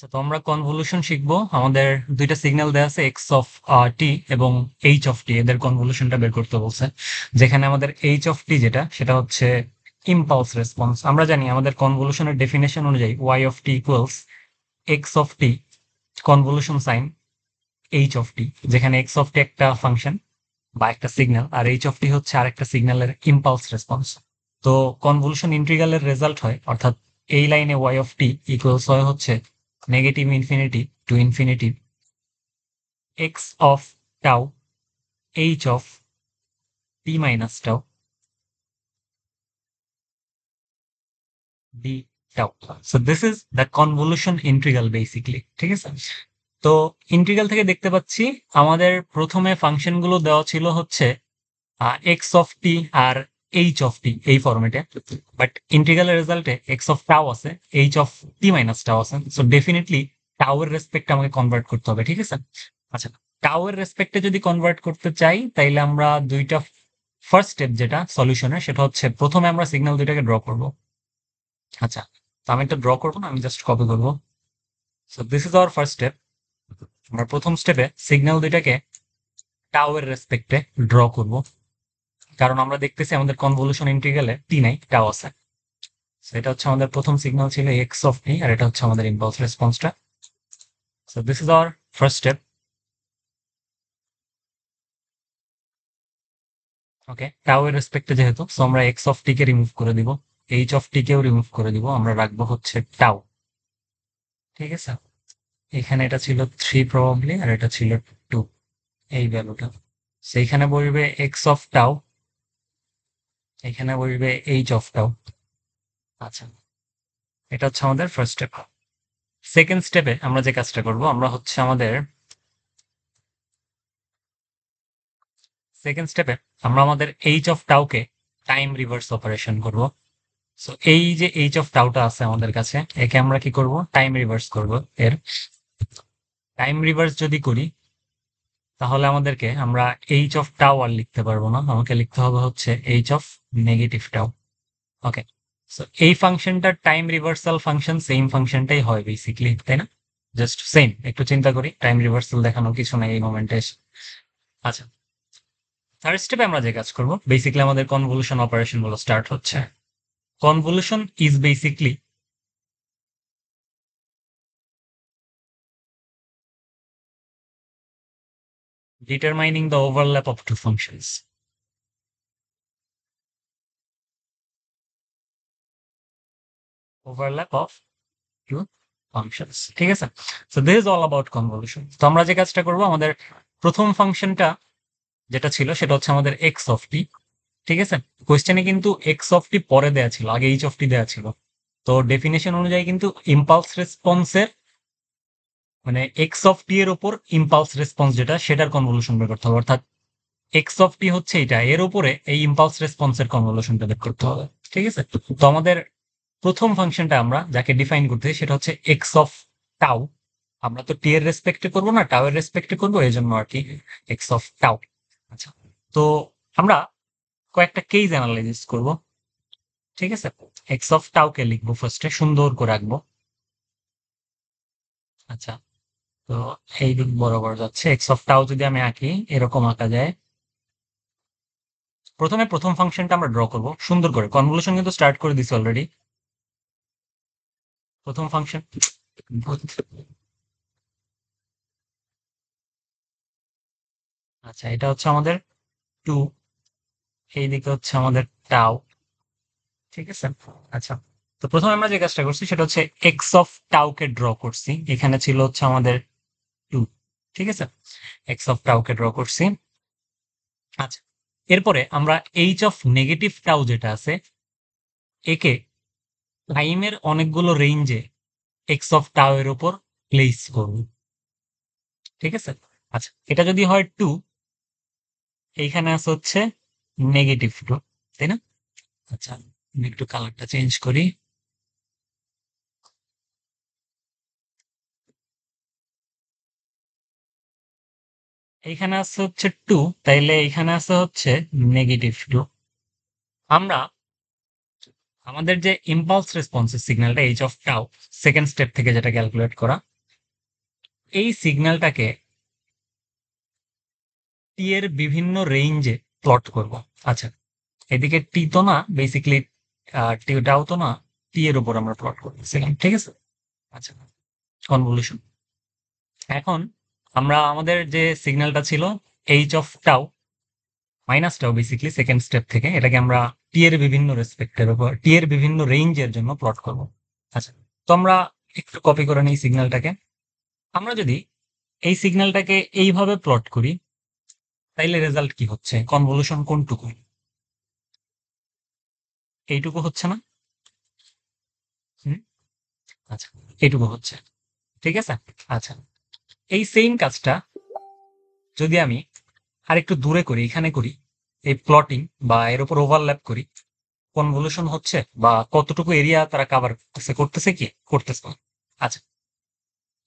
আচ্ছা, তো আমরা কনভলিউশন শিখবো। আমাদের দুইটা সিগন্যাল দেওয়া আছে, এক্স অফ টি এবং এইচ অফ টি, এদের কনভলিউশনটা বের করতে বলছে। যেখানে আমাদের এইচ অফ টি যেটা, সেটা হচ্ছে ইম্পালস রেসপন্স। আমরা জানি আমাদের কনভলিউশনের ডেফিনেশন অনুযায়ী Y of T equals X of T convolution sign H of T, যেখানে এক্স অফ টি একটা ফাংশন বা একটা সিগন্যাল, আর এইচ অফ টি হচ্ছে আরেকটা সিগন্যালের ইম্পালস রেসপন্স। তো কনভলিউশন ইন্টিগ্রালের রেজাল্ট হয়, অর্থাৎ এই লাইনে ওয়াই অফ টি ইকুয়ালস হয় হচ্ছে negative infinity to infinity x of tau H of T minus tau D tau. So this is the convolution integral basically, ঠিক আছে। তো ইন্টিগ্রাল থেকে দেখতে পাচ্ছি আমাদের প্রথমে ফাংশন গুলো দেওয়া ছিল হচ্ছে এক্স অফ টি আর এইচ অফ টি এই ফরম্যাটে, বাট ইন্টিগ্রালের রেজাল্টে এক্স অফ টাও আছে, এইচ অফ টি মাইনাস টাও আছে। সো ডেফিনেটলি টাও এর রেসপেক্ট আমাকে কনভার্ট করতে হবে, ঠিক আছে। আচ্ছা, টাও এর রেসপেক্টে যদি কনভার্ট করতে চাই, তাইলে আমরা দুইটা ফার্স্ট স্টেপ যেটা সলিউশনের, সেটা হচ্ছে প্রথমে আমরা সিগন্যাল দুইটাকে ড্র করব। আচ্ছা, তো আমি একটা ড্র করবো না, আমি জাস্ট কপি করবো। So this is our first step. আমরা প্রথম স্টেপে সিগন্যাল দুইটাকে টাও এর রেসপেক্টে ড্র করব, কারণ আমরা দেখতেছি আমাদের কনভলিউশন ইন্টিগ্রালে টি নাই, টাও আছে। সো এটা হচ্ছে আমাদের প্রথম সিগন্যাল ছিল এক্স অফ টি, আর এটা হচ্ছে আমাদের ইম্পালস রেসপন্সটা। So this is our first step. Okay, tau এর রেসপেক্টে যেহেতু, সো আমরা এক্স অফ টি কে রিমুভ করে দিব, এইচ অফ টি কেও রিমুভ করে দিব, আমরা রাখবো হচ্ছে টাও, ঠিক আছে। এখানে এটা ছিল 3 প্রবাবলি, আর এটা ছিল 2, এই ভ্যালুটা। সেইখানে বসবে এক্স অফ টাও, এখানে বসবে এইচ অফ টাও। আচ্ছা, এটা হচ্ছে আমাদের ফার্স্ট স্টেপ। সেকেন্ড স্টেপে আমরা যে কাজটা করব, আমরা হচ্ছে আমাদের সেকেন্ড স্টেপে আমরা আমাদের এইচ অফ টাউকে টাইম রিভার্স অপারেশন করব। সো এই যে এইচ অফ টাউটা আছে আমাদের কাছে, একে আমরা কি করব, টাইম রিভার্স করব। এর টাইম রিভার্স যদি করি, তাহলে আমাদেরকে আমরা এইচ অফ টাও আর লিখতে পারবো না, আমাকে লিখতে হবে হচ্ছে এইচ অফ নেগেটিভ টাও। ওকে, সো এই ফাংশনটার টাইম রিভার্সাল ফাংশন সেম ফাংশনটাই হয় বেসিকলি, তাই না? জাস্ট সেম, একটু চিন্তা করি, টাইম রিভার্সাল দেখানোর কিছু নাই এই মোমেন্টে এসে। আচ্ছা, থার্ড স্টেপে আমরা যে কাজ করব, বেসিক্যালি আমাদের কনভলিউশন অপারেশন গুলো স্টার্ট হচ্ছে। Convolution is basically determining the overlap of two functions. Overlap of two functions, ঠিক আছে। So this is all about convolution. তো আমরা যে কাজটা করব, আমাদের প্রথম ফাংশনটা যেটা ছিল সেটা হচ্ছে আমাদের এক্স অফ টি, ঠিক আছে। কোয়েশ্চেনে কিন্তু এক্স অফ টি পরে দেয়া ছিল, আগে এইচ অফ টি দেয়া ছিল। তো ডেফিনেশন অনুযায়ী কিন্তু ইম্পালস রেসপন্সের মানে এক্স অফ টি এর উপর ইম্পালস রেসপন্স যেটা, সেটার কনভলিউশন বের করতে হবে, অর্থাৎ এক্স অফ টি হচ্ছে এটা, এর উপরে এই ইম্পালস রেসপন্সের কনভলিউশনটা বের করতে হবে, ঠিক আছে। তো আমাদের প্রথম ফাংশনটা আমরা যাকে ডিফাইন করতে সেটা হচ্ছে এক্স অফ টাউ। আমরা তো টি এর রেসপেক্টে করবো না, টাউ এর রেসপেক্টে করবো, এই জন্য আর কি এক্স অফ টাউ। আচ্ছা, তো আমরা কয়েকটা কেস অ্যানালাইসিস করব, ঠিক আছে। এক্স অফ টাউ কে লিখবো ফার্স্টে, সুন্দর করে রাখবো। আচ্ছা, তো এই দিক বরাবর যাচ্ছে এক্স অফ টাউ, যদি আমি আঁকি এরকম আঁকা যায়। প্রথমে প্রথম ফাংশনটা আমরা ড্র করব সুন্দর করে, কনভলিউশন কিন্তু স্টার্ট করে দিছি অলরেডি। প্রথম ফাংশন, আচ্ছা এটা হচ্ছে আমাদের 2, এই দিকে হচ্ছে আমাদের টাও, ঠিক আছে। আচ্ছা, তো প্রথমে আমরা যে কাজটা করছি সেটা হচ্ছে X of tau K draw করছি, এখানে ছিল হচ্ছে আমাদের 2, ঠিক আছে। X of tau K draw করছি। আচ্ছা, এরপরে আমরা এইচ অফ নেগেটিভ টাউ যেটা আছে, একে টাইমের অনেকগুলো রেঞ্জে এক্স অফ টাউ এর উপর প্লেস করব, ঠিক আছে। আচ্ছা, এটা যদি হয় 2, এইখানে আছে হচ্ছে নেগেটিভ 2, তাই না? আচ্ছা, আমি একটু কালারটা চেঞ্জ করি। এইখানে আছে হচ্ছে 2, তাইলে এইখানে আছে হচ্ছে নেগেটিভ 2। আমরা আমাদের যে ইম্পালস রেসপন্সের সিগন্যালটা H of tau, second step থেকে যেটা ক্যালকুলেট করা, এই সিগন্যালটাকে টি এর বিভিন্ন রেঞ্জে প্লট করব। আচ্ছা, এদিকে টি তো না, বেসিক্যালি টিটাও তো না, টি এর উপর আমরা প্লট করতেছিলাম, ঠিক আছে। আচ্ছা, কনভলিউশন। এখন আমরা আমাদের যে সিগন্যালটা ছিল এইচ অফ টাও মাইনাস টাও, বেসিক্যালি সেকেন্ড স্টেপ থেকে এটাকে আমরা টি এর বিভিন্ন রেসপেক্টের উপর, টি এর বিভিন্ন রেঞ্জের জন্য প্লট করব। আচ্ছা, তো আমরা একটু কপি করে নিই সিগন্যালটাকে। আমরা যদি এই সিগন্যালটাকে এইভাবে প্লট করি, তাইলে রেজাল্ট কি হচ্ছে? কনভলিউশন কোনটুকু? এইটুকু হচ্ছে না? হুম, আচ্ছা, এইটুকু হচ্ছে, ঠিক আছে। আচ্ছা, এই সেম কাজটা যদি আমি আরেকটু দূরে করি, এখানে করি, এই প্লটিং বা এর উপর ওভারল্যাপ করি, কনভলিউশন হচ্ছে বা কতটুকু এরিয়া তারা কাভার করতেছে, করতেছে কি করতেছে না। আচ্ছা,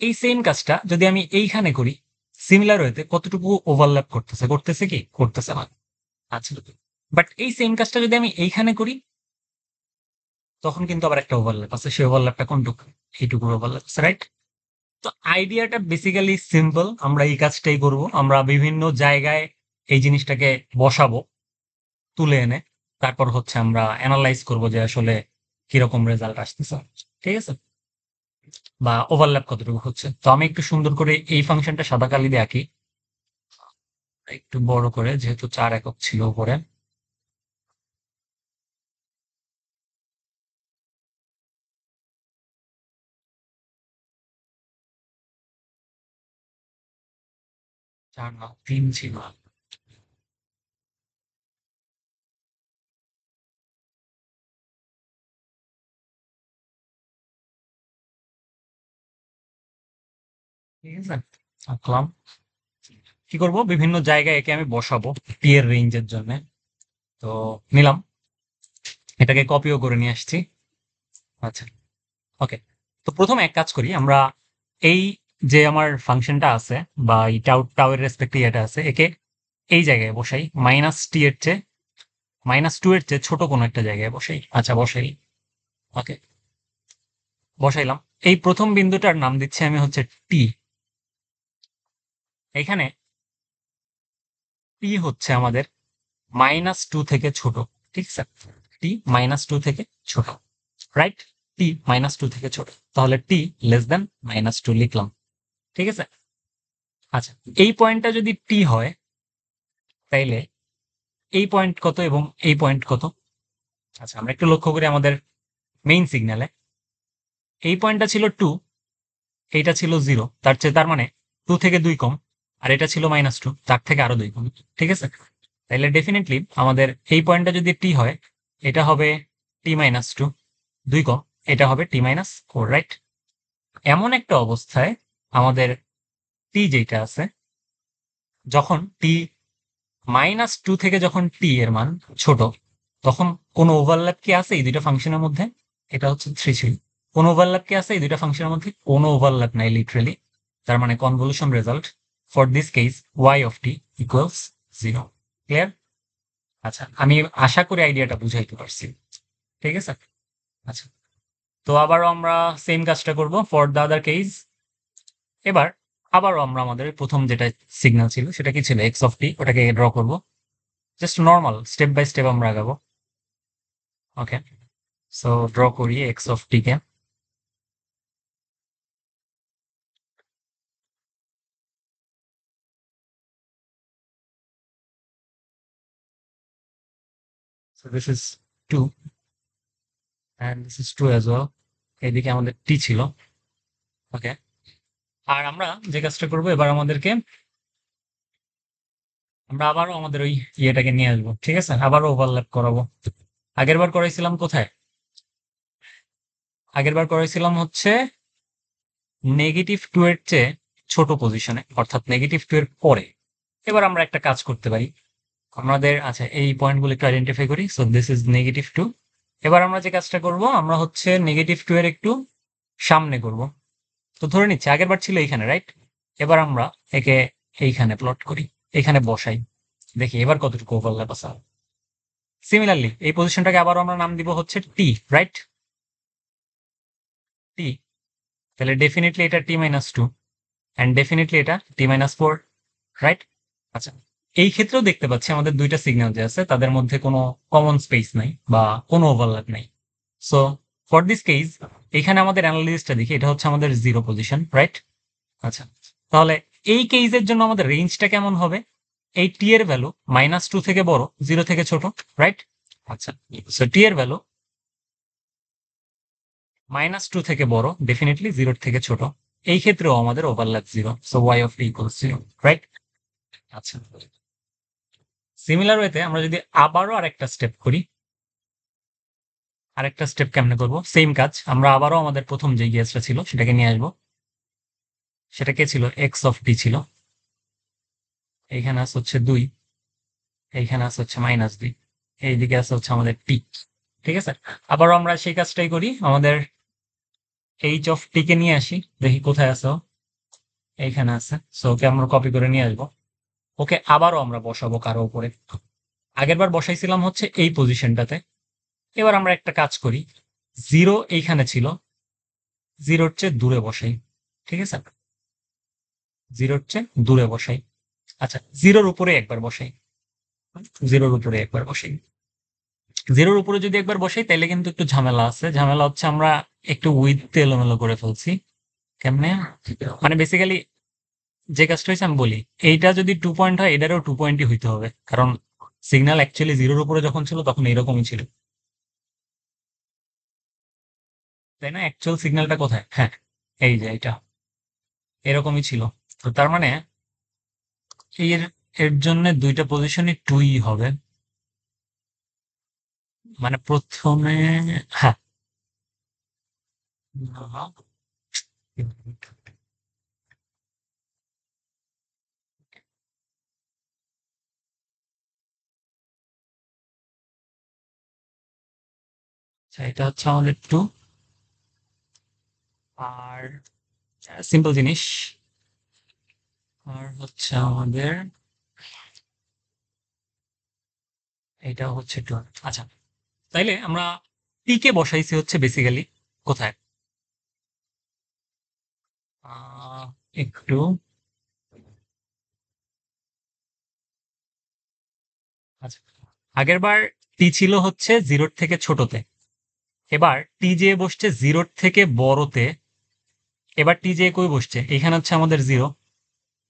এই সেম কাজটা যদি আমি এইখানে করি, সিমিলার ওয়েতে কতটুকু ওভারল্যাপ করতেছে, করতেছে কি করতেছে না। আচ্ছা, বাট এই সেম কাজটা যদি আমি এইখানে করি, তখন কিন্তু আবার একটা ওভারল্যাপ আছে। সেই ওভারল্যাপটা কোনটুকু? এইটুকু ওভারল্যাপ আছে, রাইট? তো আইডিয়াটা বেসিক্যালি সিম্পল। আমরা এই কাজটাই করব। আমরা বিভিন্ন জায়গায় এই জিনিসটাকে বসাবো তুলে এনে, তারপর হচ্ছে আমরা অ্যানালাইজ করব যে আসলে কিরকম রেজাল্ট আসতেছে, ঠিক আছে, বা ওভারল্যাপ কতটুকু হচ্ছে। তো আমি একটু সুন্দর করে এই ফাংশনটা সাদা কালি দিয়ে আঁকি, একটু বড় করে, যেহেতু 4 একক ছিল উপরে। চার না, 3 ছিল। ঠিক আছে, আঁকলাম। কি করব, বিভিন্ন জায়গায় একে আমি বসাবো টি এর রেঞ্জের জন্য। তো নিলাম, এটাকে কপিও করে নিয়ে আসছি। আচ্ছা, ওকে। তো প্রথমে এক কাজ করি, আমরা এই যে আমার ফাংশনটা আছে বা এই টাউ টাউ এর রেসপেক্টে এটা আছে, একে এই জায়গায় বসাই, -2 এর চেয়ে ছোট কোনো একটা জায়গায় বসাই। আচ্ছা, বসাই। ওকে, বসাইলাম। এই প্রথম বিন্দুটার নাম দিচ্ছি আমি হচ্ছে টি। এখানে টি হচ্ছে আমাদের -2 থেকে ছোট, ঠিক আছে। টি -2 থেকে ছোট, রাইট? টি -2 থেকে ছোট, তাহলে টি < -2 লিখলাম, ঠিক আছে। আচ্ছা, এই পয়েন্টটা যদি টি হয়, তাইলে এই পয়েন্ট কত এবং এই পয়েন্ট কত? আচ্ছা, আমরা একটু লক্ষ্য করি আমাদের মেইন সিগন্যালে এই পয়েন্টটা ছিল 2, এইটা ছিল 0, তার মানে 2 থেকে 2 কম, আর এটা ছিল -2, তার থেকে আরো 2 কম, ঠিক আছে। তাইলে ডেফিনেটলি আমাদের এই পয়েন্টটা যদি টি হয়, এটা হবে t-2, 2 কম, এটা হবে t-4, রাইট? এমন একটা অবস্থায় আমাদের টি যেটা আছে, যখন টি -2 থেকে যখন টি এর মান ছোট, তখন কোন ওভারল্যাপ কি আছে এই দুইটা ফাংশনের মধ্যে? এটা হচ্ছে 3 ছিল। কোন ওভারল্যাপ কি আছে এই দুইটা ফাংশনের মধ্যে? কোনো ওভারল্যাপ নাই লিটারেলি। তার মানে convolution result for this case y of T equals 0। Clear? আচ্ছা, আমি আশা করি আইডিয়াটা বুঝাইতে পারছি, ঠিক আছে। আচ্ছা, তো আবারও আমরা সেম কাজটা করব ফর দ্য আদার কেস। এবার আবারও আমরা আমাদের প্রথম যেটা সিগন্যাল ছিল সেটা কি ছিল? এক্স অফ টি, ওটাকে ড্র করব। Just normal step by step আমরা আগাবো। ওকে, সো ড্র করি এক্স অফ টি কে। So this is 2 and this is 2 as well. এদিকে আমাদের টি ছিল। ওকে, আর আমরা যে কাজটা করবো এবার আমরা আবারও আমাদের ওই ইয়েটাকে নিয়ে আসবো, ঠিক আছে, আবারও ওভারল্যাপ করাবো। আগের বার করাইছিলাম কোথায়? আগের বার করাইছিলাম হচ্ছে -2 এর চেয়ে ছোট পজিশনে, অর্থাৎ -2 এর পরে। এবার আমরা একটা কাজ করতে পারি আমাদের। আচ্ছা, এই পয়েন্টগুলো একটু আইডেন্টিফাই করি। So this is -2। এবার আমরা যে কাজটা করব, আমরা হচ্ছে -2 এর একটু সামনে করব। তো ধরে নিচ্ছি আগের বার ছিল এইখানে, রাইট? এবার আমরা একে এইখানে প্লট করি, এখানে বসাই, দেখি এবার কতটুকু ওভারল্যাপ আছে। সিমিলারলি এই পজিশনটাকে আবার আমরা নাম দিব হচ্ছে টি, রাইট? টি, তাহলে ডেফিনেটলি এটা t-2। অ্যান্ড ডেফিনেটলি এটা t-4, রাইট? আচ্ছা, এই ক্ষেত্রেও দেখতে পাচ্ছি আমাদের দুইটা সিগন্যাল যে আছে তাদের মধ্যে কোনো কমন স্পেস নাই বা কোনো ওভারল্যাপ নাই। সো ফর দিস কেস এখানে আমাদের অ্যানালিসিসটা দেখি, এটা হচ্ছে আমাদের জিরো পজিশন, রাইট? আচ্ছা, তাহলে এই কেসের জন্য আমাদের রেঞ্জটা কেমন হবে? এই টি এর ভ্যালু -2 থেকে বড়, 0 থেকে ছোট, রাইট? আচ্ছা, সো টি এর ভ্যালু -2 থেকে বড়, ডেফিনেটলি 0 থেকে ছোট। এই ক্ষেত্রেও আমাদের overlap 0, so y of t equals 0, right? আচ্ছা, সিমিলার ওয়েতে আমরা যদি আবারও আরেকটা স্টেপ করি, আরেকটা স্টেপ কেমনে করব? সেম কাজ, আমরা আবারও আমাদের প্রথম যে গেসটা ছিল সেটাকে নিয়ে আসবো। সেটা কে ছিল? x অফ t ছিল। এইখানে আছে হচ্ছে 2, এইখানে আছে হচ্ছে -2, এইদিকে আছে হচ্ছে আমাদের t। ঠিক আছে, আবারও আমরা সেই কাজটাই করি, আমাদের এইচ অফ টি কে নিয়ে আসি, দেখি কোথায় আছে ও। এইখানে আছে, সো ওকে আমরা কপি করে নিয়ে আসবো। ওকে আবারও আমরা বসাবো কারো উপরে। আগের বার বসাইছিলাম হচ্ছে এই পজিশনটাতে। এবার আমরা একটা কাজ করি, 0 এইখানে ছিল, 0-র চেয়ে দূরে বসাই। ঠিক আছে, 0-র চেয়ে দূরে বসাই। আচ্ছা, 0-র উপরে একবার বসাই, 0-র উপরে একবার বসাই। 0-র উপরে যদি একবার বসাই তাহলে কিন্তু একটু ঝামেলা আছে। ঝামেলা হচ্ছে আমরা একটু উইথ এলোমেলো করে ফেলছি। কেমনে? মানে বেসিক্যালি যে কাজটা হয়েছে আমি বলি, এইটা যদি 2 পয়েন্ট হয় এটারও 2 পয়েন্টই হইতে হবে, কারণ সিগন্যাল অ্যাকচুয়ালি 0-র উপরে যখন ছিল তখন এরকমই ছিল, তাই না? অ্যাকচুয়াল সিগন্যালটা কোথায়? হ্যাঁ, এই যে এটা এরকমই ছিল। তো তার মানে এর এর জন্য দুইটা পজিশনই 2ই হবে। মানে প্রথমে, হ্যাঁ, আচ্ছা, এটা হচ্ছে আমাদের 2। আর সিম্পল জিনিস, আর হচ্ছে আমাদের এটা হচ্ছে 2। আচ্ছা, তাইলে আমরা টি কে বসাইছি হচ্ছে বেসিক্যালি কোথায়? একটু, আচ্ছা, আগের বার টি ছিল হচ্ছে 0-র থেকে ছোটতে, এবার টি যে বসছে 0-র থেকে বড়তে। এবার টি যে কই বসছে? এখানে হচ্ছে আমাদের 0,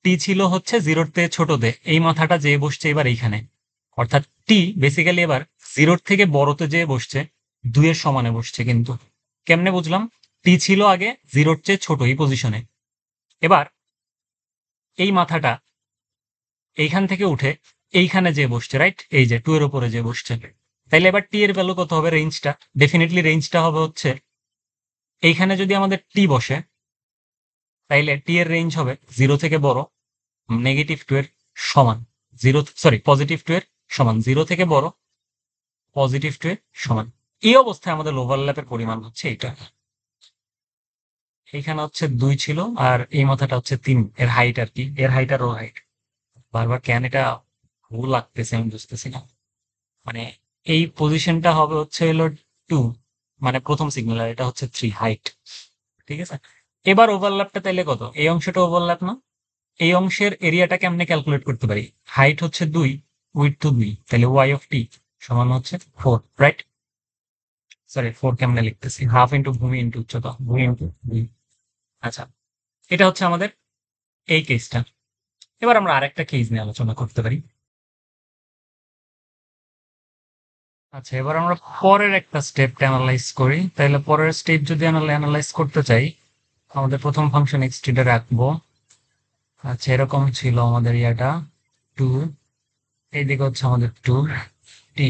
টি ছিল হচ্ছে 0-র থেকে ছোটতে, এই মাথাটা যে বসছে এবার এইখানে। অর্থাৎ টি বেসিক্যালি এবার 0-র থেকে বড়তে যে বসছে, 2-এর সমানে বসছে। কিন্তু কেমনে বুঝলাম? টি ছিল আগে 0-র চেয়ে ছোট এই পজিশনে, এবার এই মাথাটা এইখান থেকে উঠে এইখানে যে বসছে, রাইট? এই যে 2 এর উপরে যে বসছে। তাইলে এবার টি এর ভ্যালু কত হবে? রেঞ্জটা, ডেফিনেটলি রেঞ্জটা হবে হচ্ছে, এইখানে যদি আমাদের টি বসে তাইলে টি এর রেঞ্জ হবে 0 থেকে বড়, -2 এর সমান, 0, সরি, +2 এর সমান, 0 থেকে বড়, +2 এর সমান। এই অবস্থায় আমাদের ওভারল্যাপের পরিমাণ হচ্ছে এটা। এইখানে হচ্ছে 2 ছিল, আর এই মাথাটা হচ্ছে 3, এর হাইট আর কি, এর হাইট আর ওর হাইট। বারবার কেন এটা ভুল লাগতেছে আমি বুঝতেছি না। মানে এই পজিশনটা হবে হচ্ছে হলো 2, মানে প্রথম সিগন্যাল, আর এটা হচ্ছে 3 হাইট। ঠিক আছে, এবার ওভারল্যাপটা তাইলে কত? এই অংশটা ওভারল্যাপ না? এই অংশের এরিয়াটা কেমনে ক্যালকুলেট করতে পারি? হাইট হচ্ছে 2, উইডথ তো 2, তাহলে ওয়াই অফ টি সমান হচ্ছে 4, রাইট? সরি, 4 কেমনে লিখতেছি? হাফ ইন্টু ভূমি ইন্টু উচ্চতা, ভূমি ইন্টু ভূমি। আচ্ছা, এটা হচ্ছে আমাদের এই কেসটা। এবার আমরা আরেকটা কেস নিয়ে আলোচনা করতে পারি। আচ্ছা, এবার আমরা পরের একটা স্টেপ অ্যানালাইজ করি। তাহলে পরের স্টেপ যদি অ্যানালাইজ করতে চাই, আমাদের প্রথম ফাংশন এক্সটিটা রাখবো। আচ্ছা, এরকম ছিল আমাদের ইয়াটা 2, এইদিকে হচ্ছে আমাদের 2 টি।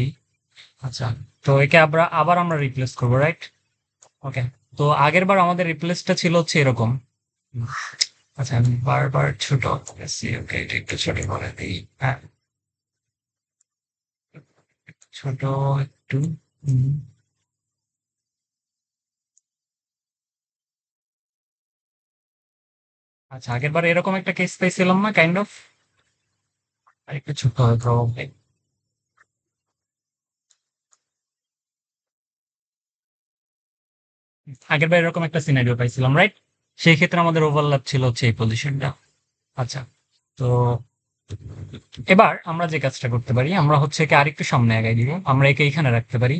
আচ্ছা, তো একে আবার আমরা রিপ্লেস করবো, রাইট? ওকে, তো আগের বার আমাদের রিপ্লেসটা ছিল হচ্ছে এরকম। আচ্ছা, আমি বারবার ছোট করতেছি, ওকে, এটা একটু ছোট করে দিই। হ্যাঁ, ছোট একটু। হুম, আচ্ছা, আগের বার এরকম একটা কেস পাইছিলাম না, কাইন্ড অফ? আর একটু ছোট হবে প্রবাবলি। আগের বার এরকম একটা সিনারিও পাইছিলাম, রাইট? সেই ক্ষেত্রে আমাদের ওভারল্যাপ ছিল হচ্ছে এই পজিশনটা। আচ্ছা, তো এবার আমরা যে কাজটা করতে পারি, আমরা হচ্ছে একে আরেকটু সামনে আগাই দিব। আমরা একে এইখানে রাখতে পারি।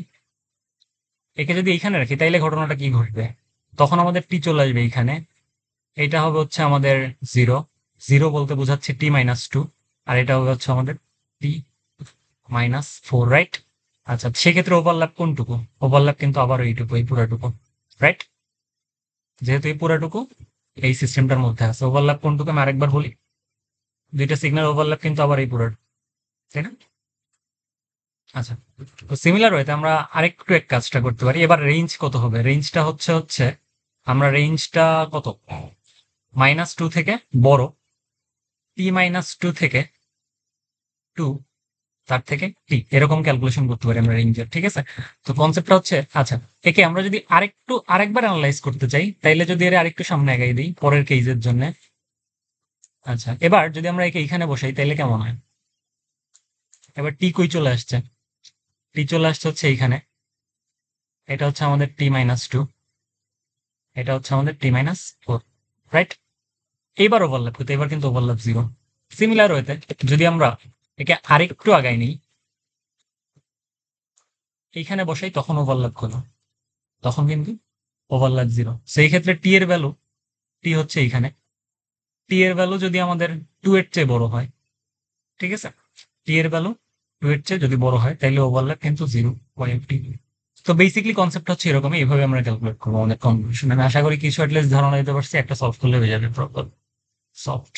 একে যদি এইখানে রাখি তাইলে ঘটনাটা কি ঘটবে, তখন আমাদের টি চলে আসবে এইখানে। এটা হবে হচ্ছে আমাদের জিরো। জিরো বলতে বোঝাচ্ছে t-2, আর এটা হবে হচ্ছে আমাদের t-4, রাইট? আচ্ছা, সেক্ষেত্রে ওভারল্যাপ কোনটুকু? ওভারল্যাপ কিন্তু আবার এইটুকু, এই পুরাটুকু, রাইট? যেহেতু এই পুরাটুকু এই সিস্টেমটার মধ্যে আছে, ওভারল্যাপ কোনটুকু আমি আরেকবার বলি, দুইটা সিগন্যাল ওভারল্যাপ কিন্তু আবার এই পুরাটুকু, তাই না? আচ্ছা, তো সিমিলার ওয়েতে আমরা আরেকটু এক কাজটা করতে পারি। এবার রেঞ্জ কত হবে? রেঞ্জটা হচ্ছে আমরা রেঞ্জটা কত, -2 থেকে বড়, t-2 থেকে 2, তার থেকে টি, এরকম ক্যালকুলেশন করতে পারি আমরা রেঞ্জের। ঠিক আছে, তো কনসেপ্টটা হচ্ছে, আচ্ছা, একে আমরা যদি আরেকবার অ্যানালাইজ করতে চাই, তাইলে যদি এর আরেকটু সামনে আগাই দিই পরের কেসের জন্য। আচ্ছা, এবার যদি আমরা একে এখানে বসাই তাইলে কেমন হয়? এবার টি কই চলে আসছে? টি চলে আসছে হচ্ছে এইখানে। এটা হচ্ছে আমাদের t-2, এটা হচ্ছে আমাদের t-4, রাইট? এইবার ওভারল্যাপ করতে, এবার কিন্তু ওভারল্যাপ জিরো। সিমিলার ওয়েতে যদি আমরা একে আরেকটু আগাই নিই, এইখানে বসাই, তখন ওভারল্যাপ করো, তখন কিন্তু ওভারল্যাপ জিরো। সেই ক্ষেত্রে টি এর ভ্যালু, টি হচ্ছে এইখানে, টি এর ভ্যালু যদি আমাদের 2 এর চেয়ে বড় হয়, ঠিক আছে, টি এর ভ্যালু 2 এর চেয়ে যদি বড় হয়, তাহলে ওভারল্যাপ কিন্তু 0.টি। তো বেসিক্যালি কনসেপ্ট হচ্ছে এরকমই, এইভাবে আমরা ক্যালকুলেট করবো আমাদের কনভলিউশন। আমি আশা করি কিছু অ্যাটলিস্ট ধারণা দিতে পারছি, একটা সলভ করলে হয়ে যাবে প্রবলেম সলভড।